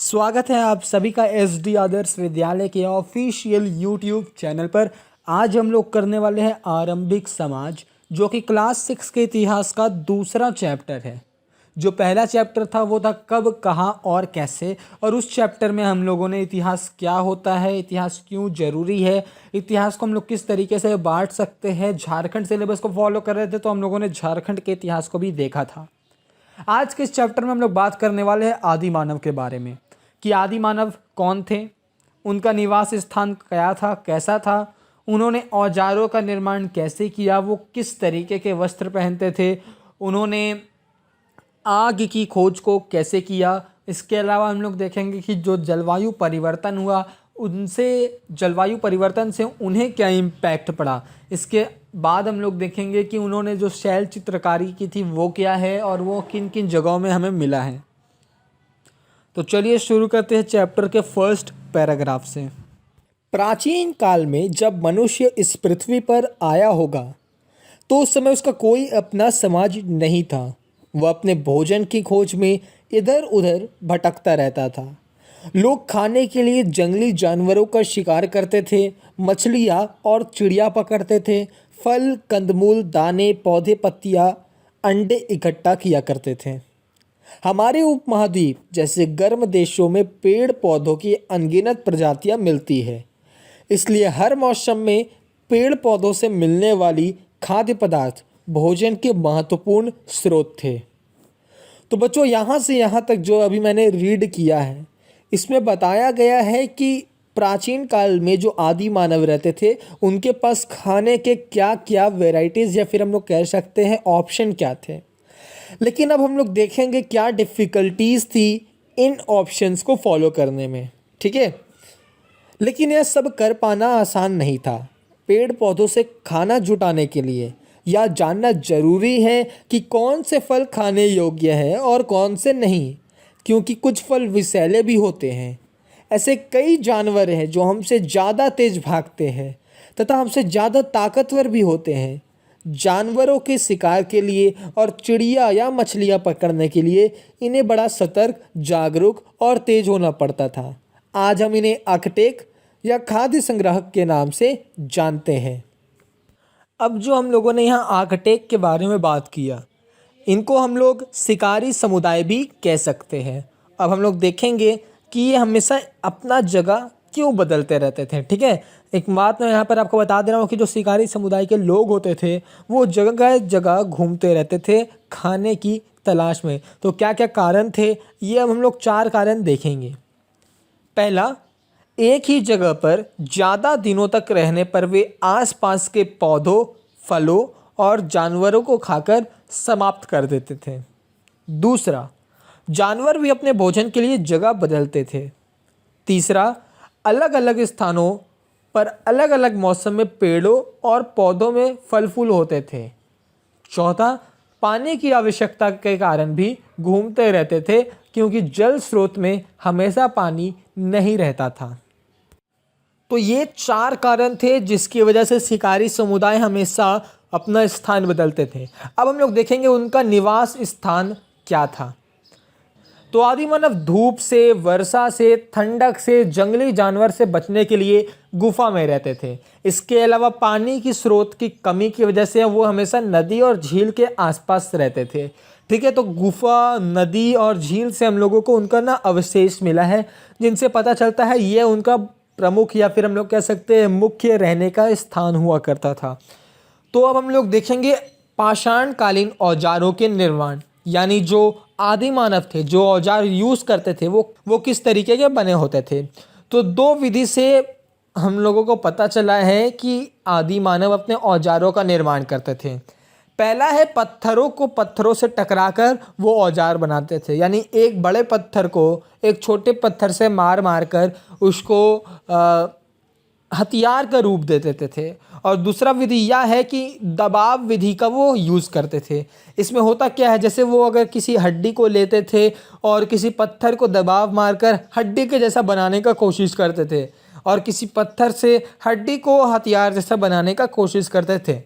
स्वागत है आप सभी का एसडी आदर्श विद्यालय के ऑफिशियल यूट्यूब चैनल पर। आज हम लोग करने वाले हैं आरंभिक समाज, जो कि क्लास 6 के इतिहास का दूसरा चैप्टर है। जो पहला चैप्टर था वो था कब, कहाँ और कैसे, और उस चैप्टर में हम लोगों ने इतिहास क्या होता है, इतिहास क्यों ज़रूरी है, इतिहास को हम लोग किस तरीके से बांट सकते हैं, झारखंड सिलेबस को फॉलो कर रहे थे तो हम लोगों ने झारखंड के इतिहास को भी देखा था। आज के इस चैप्टर में हम लोग बात करने वाले हैं आदि मानव के बारे में कि आदि मानव कौन थे, उनका निवास स्थान क्या था, कैसा था, उन्होंने औजारों का निर्माण कैसे किया, वो किस तरीके के वस्त्र पहनते थे, उन्होंने आग की खोज को कैसे किया। इसके अलावा हम लोग देखेंगे कि जो जलवायु परिवर्तन हुआ उनसे, जलवायु परिवर्तन से उन्हें क्या इम्पैक्ट पड़ा। इसके बाद हम लोग देखेंगे कि उन्होंने जो शैल चित्रकारी की थी वो क्या है और वो किन किन जगहों में हमें मिला है। तो चलिए शुरू करते हैं चैप्टर के फर्स्ट पैराग्राफ से। प्राचीन काल में जब मनुष्य इस पृथ्वी पर आया होगा तो उस समय उसका कोई अपना समाज नहीं था। वह अपने भोजन की खोज में इधर उधर भटकता रहता था। लोग खाने के लिए जंगली जानवरों का शिकार करते थे, मछलियाँ और चिड़िया पकड़ते थे, फल, कंदमूल, दाने, पौधे, पत्तियाँ, अंडे इकट्ठा किया करते थे। हमारे उपमहाद्वीप जैसे गर्म देशों में पेड़ पौधों की अनगिनत प्रजातियां मिलती है, इसलिए हर मौसम में पेड़ पौधों से मिलने वाली खाद्य पदार्थ भोजन के महत्वपूर्ण स्रोत थे। तो बच्चों, यहाँ से यहाँ तक जो अभी मैंने रीड किया है, इसमें बताया गया है कि प्राचीन काल में जो आदि मानव रहते थे उनके पास खाने के क्या क्या वेराइटीज़ या फिर हम लोग कह सकते हैं ऑप्शन क्या थे। लेकिन अब हम लोग देखेंगे क्या डिफ़िकल्टीज़ थी इन ऑप्शंस को फॉलो करने में, ठीक है। लेकिन यह सब कर पाना आसान नहीं था। पेड़ पौधों से खाना जुटाने के लिए यह जानना ज़रूरी है कि कौन से फल खाने योग्य है और कौन से नहीं, क्योंकि कुछ फल विषैले भी होते हैं। ऐसे कई जानवर हैं जो हमसे ज़्यादा तेज भागते हैं तथा हमसे ज़्यादा ताकतवर भी होते हैं। जानवरों के शिकार के लिए और चिड़िया या मछलियाँ पकड़ने के लिए इन्हें बड़ा सतर्क, जागरूक और तेज होना पड़ता था। आज हम इन्हें आर्कटेक या खाद्य संग्राहक के नाम से जानते हैं। अब जो हम लोगों ने यहाँ आर्कटेक के बारे में बात किया, इनको हम लोग शिकारी समुदाय भी कह सकते हैं। अब हम लोग देखेंगे कि ये हमेशा अपना जगह क्यों बदलते रहते थे, ठीक है। एक बात मैं यहाँ पर आपको बता दे रहा हूँ कि जो शिकारी समुदाय के लोग होते थे वो जगह जगह घूमते रहते थे खाने की तलाश में। तो क्या क्या कारण थे, ये अब हम लोग 4 कारण देखेंगे। पहला, एक ही जगह पर ज़्यादा दिनों तक रहने पर वे आसपास के पौधों, फलों और जानवरों को खाकर समाप्त कर देते थे। दूसरा, जानवर भी अपने भोजन के लिए जगह बदलते थे। तीसरा, अलग अलग स्थानों पर अलग अलग मौसम में पेड़ों और पौधों में फल फूल होते थे। चौथा, पानी की आवश्यकता के कारण भी घूमते रहते थे, क्योंकि जल स्रोत में हमेशा पानी नहीं रहता था। तो ये 4 कारण थे जिसकी वजह से शिकारी समुदाय हमेशा अपना स्थान बदलते थे। अब हम लोग देखेंगे उनका निवास स्थान क्या था। तो आदि मानव धूप से, वर्षा से, ठंडक से, जंगली जानवर से बचने के लिए गुफा में रहते थे। इसके अलावा पानी की स्रोत की कमी की वजह से वो हमेशा नदी और झील के आसपास रहते थे, ठीक है। तो गुफा, नदी और झील से हम लोगों को उनका ना अवशेष मिला है, जिनसे पता चलता है ये उनका प्रमुख या फिर हम लोग कह सकते हैं मुख्य रहने का स्थान हुआ करता था। तो अब हम लोग देखेंगे पाषाण कालीन औजारों के निर्माण, यानी जो आदि मानव थे जो औजार यूज़ करते थे वो किस तरीके के बने होते थे। तो 2 विधि से हम लोगों को पता चला है कि आदि मानव अपने औजारों का निर्माण करते थे। पहला है पत्थरों को पत्थरों से टकराकर वो औजार बनाते थे, यानी एक बड़े पत्थर को एक छोटे पत्थर से मार मार कर उसको हथियार का रूप दे देते थे। और दूसरा विधि यह है कि दबाव विधि का वो यूज़ करते थे। इसमें होता क्या है, जैसे वो अगर किसी हड्डी को लेते थे और किसी पत्थर को दबाव मारकर हड्डी के जैसा बनाने का कोशिश करते थे, और किसी पत्थर से हड्डी को हथियार जैसा बनाने का कोशिश करते थे।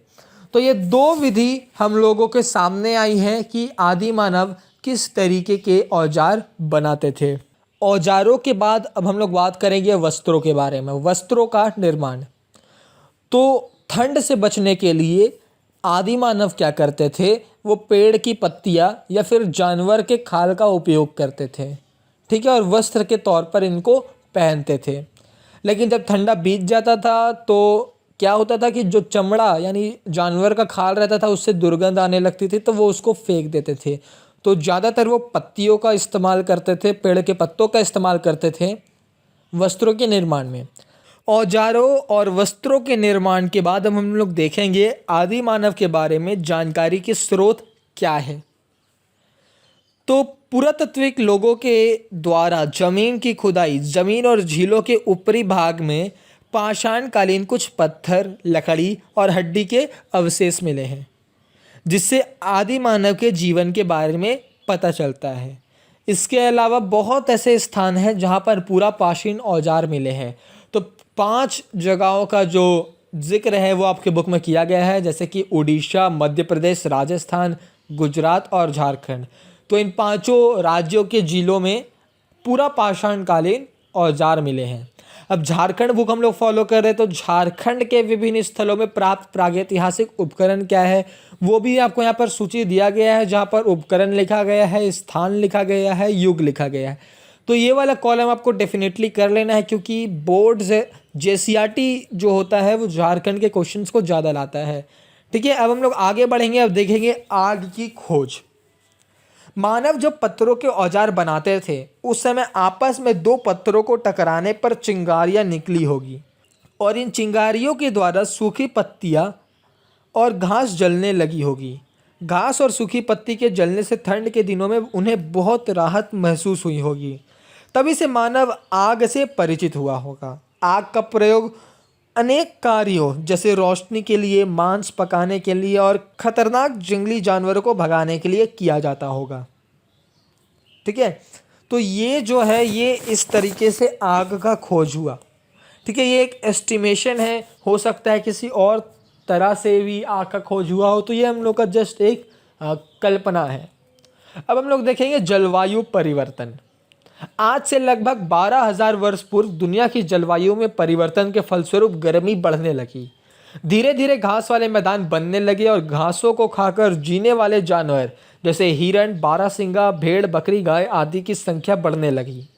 तो ये 2 विधि हम लोगों के सामने आई है कि आदि मानव किस तरीके के औजार बनाते थे। औजारों के बाद अब हम लोग बात करेंगे वस्त्रों के बारे में। वस्त्रों का निर्माण, तो ठंड से बचने के लिए आदि मानव क्या करते थे, वो पेड़ की पत्तियां या फिर जानवर के खाल का उपयोग करते थे, ठीक है, और वस्त्र के तौर पर इनको पहनते थे। लेकिन जब ठंडा बीत जाता था तो क्या होता था कि जो चमड़ा यानी जानवर का खाल रहता था उससे दुर्गंध आने लगती थी, तो वो उसको फेंक देते थे। तो ज़्यादातर वो पत्तियों का इस्तेमाल करते थे, पेड़ के पत्तों का इस्तेमाल करते थे वस्त्रों के निर्माण में। औजारों और वस्त्रों के निर्माण के बाद अब हम लोग देखेंगे आदि मानव के बारे में जानकारी के स्रोत क्या है। तो पुरातात्विक लोगों के द्वारा जमीन की खुदाई, जमीन और झीलों के ऊपरी भाग में पाषाणकालीन कुछ पत्थर, लकड़ी और हड्डी के अवशेष मिले हैं, जिससे आदि मानव के जीवन के बारे में पता चलता है। इसके अलावा बहुत ऐसे स्थान हैं जहाँ पर पूरा प्राचीन औजार मिले हैं। तो 5 जगहों का जो जिक्र है वो आपके बुक में किया गया है, जैसे कि उड़ीसा, मध्य प्रदेश, राजस्थान, गुजरात और झारखंड। तो इन 5 राज्यों के जिलों में पूरा पाषाणकालीन औजार मिले हैं। अब झारखंड बुक हम लोग फॉलो कर रहे हैं, तो झारखंड के विभिन्न स्थलों में प्राप्त प्रागैतिहासिक उपकरण क्या है वो भी आपको यहाँ पर सूची दिया गया है, जहाँ पर उपकरण लिखा गया है, स्थान लिखा गया है, युग लिखा गया है। तो ये वाला कॉलम आपको डेफिनेटली कर लेना है, क्योंकि बोर्ड जेसीईआरटी जो होता है वो झारखंड के क्वेश्चंस को ज़्यादा लाता है। ठीक है, अब हम लोग आगे बढ़ेंगे। अब देखेंगे आग की खोज। मानव जब पत्थरों के औजार बनाते थे उस समय आपस में 2 पत्थरों को टकराने पर चिंगारियां निकली होगी, और इन चिंगारियों के द्वारा सूखी पत्तियां और घास जलने लगी होगी। घास और सूखी पत्ती के जलने से ठंड के दिनों में उन्हें बहुत राहत महसूस हुई होगी। तभी से मानव आग से परिचित हुआ होगा। आग का प्रयोग अनेक कार्यों जैसे रोशनी के लिए, मांस पकाने के लिए और खतरनाक जंगली जानवरों को भगाने के लिए किया जाता होगा। ठीक है, तो ये जो है ये इस तरीके से आग का खोज हुआ। ठीक है, ये एक एस्टिमेशन है, हो सकता है किसी और तरह से भी आग का खोज हुआ हो, तो ये हम लोग का जस्ट एक कल्पना है। अब हम लोग देखेंगे जलवायु परिवर्तन। आज से लगभग 12,000 वर्ष पूर्व दुनिया की जलवायु में परिवर्तन के फलस्वरूप गर्मी बढ़ने लगी। धीरे धीरे घास वाले मैदान बनने लगे और घासों को खाकर जीने वाले जानवर जैसे हिरण, बारहसिंगा, भेड़, बकरी, गाय आदि की संख्या बढ़ने लगी।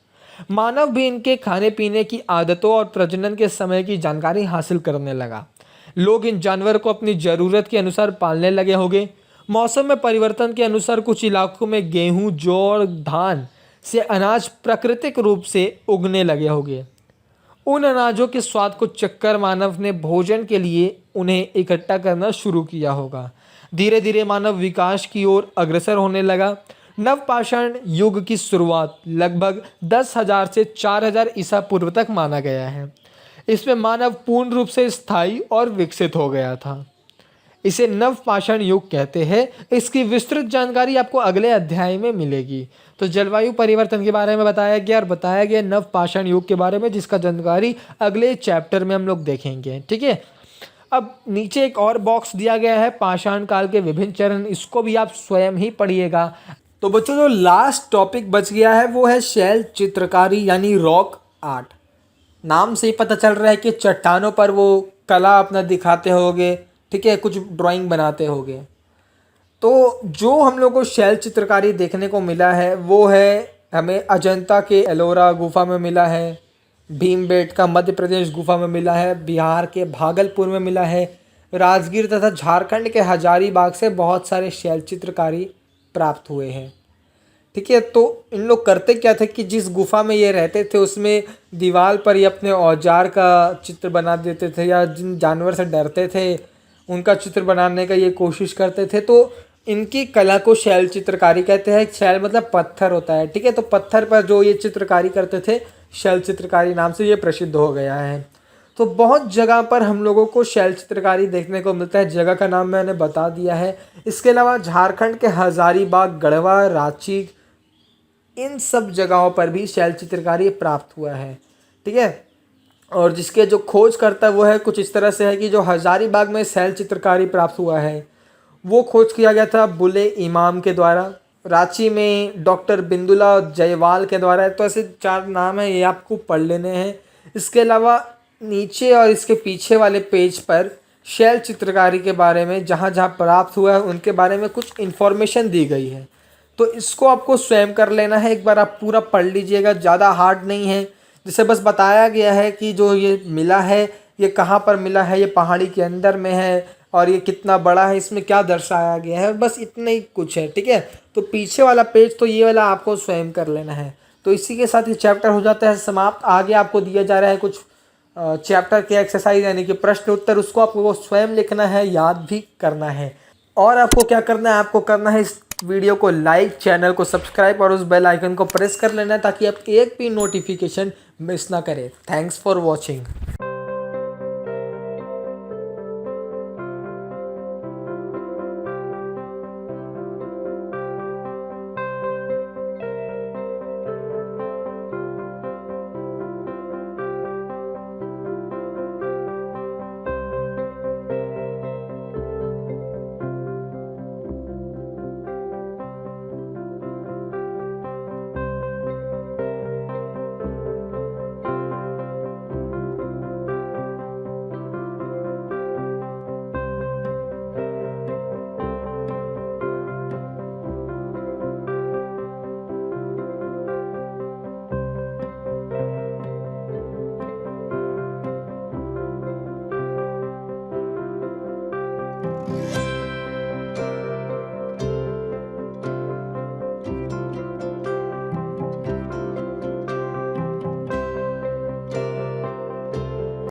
मानव भी इनके खाने पीने की आदतों और प्रजनन के समय की जानकारी हासिल करने लगा। लोग इन जानवर को अपनी ज़रूरत के अनुसार पालने लगे होंगे। मौसम में परिवर्तन के अनुसार कुछ इलाकों में गेहूं, जौ और धान से अनाज प्राकृतिक रूप से उगने लगे होंगे। उन अनाजों के स्वाद को चखकर मानव ने भोजन के लिए उन्हें इकट्ठा करना शुरू किया होगा। धीरे धीरे मानव विकास की ओर अग्रसर होने लगा। नवपाषाण युग की शुरुआत लगभग 10,000 से 4,000 ईसा पूर्व तक माना गया है। इसमें मानव पूर्ण रूप से स्थायी और विकसित हो गया था। इसे नवपाषाण युग कहते हैं। इसकी विस्तृत जानकारी आपको अगले अध्याय में मिलेगी। तो जलवायु परिवर्तन के बारे में बताया गया और बताया गया नवपाषाण युग के बारे में, जिसका जानकारी अगले चैप्टर में हम लोग देखेंगे। ठीक है, अब नीचे एक और बॉक्स दिया गया है, पाषाण काल के विभिन्न चरण, इसको भी आप स्वयं ही पढ़िएगा। तो बच्चों जो लास्ट टॉपिक बच गया है वो है शैल चित्रकारी यानी रॉक आर्ट। नाम से ही पता चल रहा है कि चट्टानों पर वो कला अपना दिखाते होंगे, ठीक है, कुछ ड्राइंग बनाते होंगे। तो जो हम लोग को शैल चित्रकारी देखने को मिला है वो है हमें अजंता के एलोरा गुफा में मिला है, भीमबेटका मध्य प्रदेश गुफा में मिला है, बिहार के भागलपुर में मिला है, राजगीर तथा झारखंड के हजारीबाग से बहुत सारे शैल चित्रकारी प्राप्त हुए हैं। ठीक है, तो इन लोग करते क्या थे कि जिस गुफा में ये रहते थे उसमें दीवार पर ही अपने औजार का चित्र बना देते थे, या जिन जानवर से डरते थे उनका चित्र बनाने का ये कोशिश करते थे। तो इनकी कला को शैल चित्रकारी कहते हैं। शैल मतलब पत्थर होता है। ठीक है, तो पत्थर पर जो ये चित्रकारी करते थे शैल चित्रकारी नाम से ये प्रसिद्ध हो गया है। तो बहुत जगह पर हम लोगों को शैल चित्रकारी देखने को मिलता है। जगह का नाम मैंने बता दिया है। इसके अलावा झारखंड के हजारीबाग, गढ़वा, रांची, इन सब जगहों पर भी शैल चित्रकारी प्राप्त हुआ है। ठीक है, और जिसके जो खोज करता है वो है कुछ इस तरह से है कि जो हजारीबाग में शैल चित्रकारी प्राप्त हुआ है वो खोज किया गया था बुले इमाम के द्वारा। रांची में डॉक्टर बिंदुला जयवाल के द्वारा है। तो ऐसे 4 नाम हैं, ये आपको पढ़ लेने हैं। इसके अलावा नीचे और इसके पीछे वाले पेज पर शैल चित्रकारी के बारे में जहाँ जहाँ प्राप्त हुआ है उनके बारे में कुछ इन्फॉर्मेशन दी गई है। तो इसको आपको स्वयं कर लेना है, एक बार आप पूरा पढ़ लीजिएगा, ज़्यादा हार्ड नहीं है। जिसे बस बताया गया है कि जो ये मिला है ये कहाँ पर मिला है, ये पहाड़ी के अंदर में है और ये कितना बड़ा है, इसमें क्या दर्शाया गया है, बस इतना ही कुछ है। ठीक है, तो पीछे वाला पेज तो ये वाला आपको स्वयं कर लेना है। तो इसी के साथ ये चैप्टर हो जाता है समाप्त। आगे आपको दिया जा रहा है कुछ चैप्टर के एक्सरसाइज यानी कि प्रश्न उत्तर, उसको आपको स्वयं लिखना है, याद भी करना है। और आपको क्या करना है, आपको करना है इस वीडियो को लाइक, चैनल को सब्सक्राइब और उस बेल आइकन को प्रेस कर लेना है ताकि आप एक भी नोटिफिकेशन मिस ना करें। Thanks for watching.